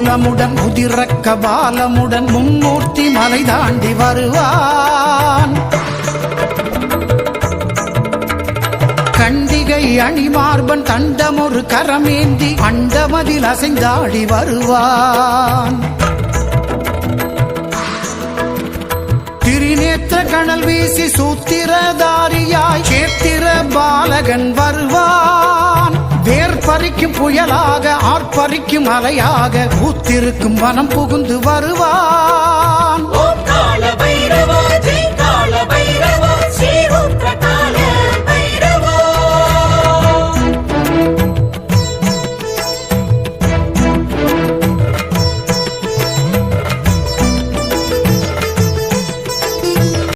சூலமுடன் உதிரக்க பாலமுடன் மும்மூர்த்தி மலை தாண்டி வருவான். கண்டிகை அணிமார்பன் தண்டமொரு கரமேந்தி அண்டமதில் அசைந்தாடி வருவான். திரிநேத்திர கணல் வீசி சூத்திரதாரியாய் சேத்திர பாலகன் வருவான். வேர் பறிக்கும் புயலாக ஆர்ப்பரிக்கும் அலையாக பூத்திருக்கும் வனம் புகுந்து வருவான்.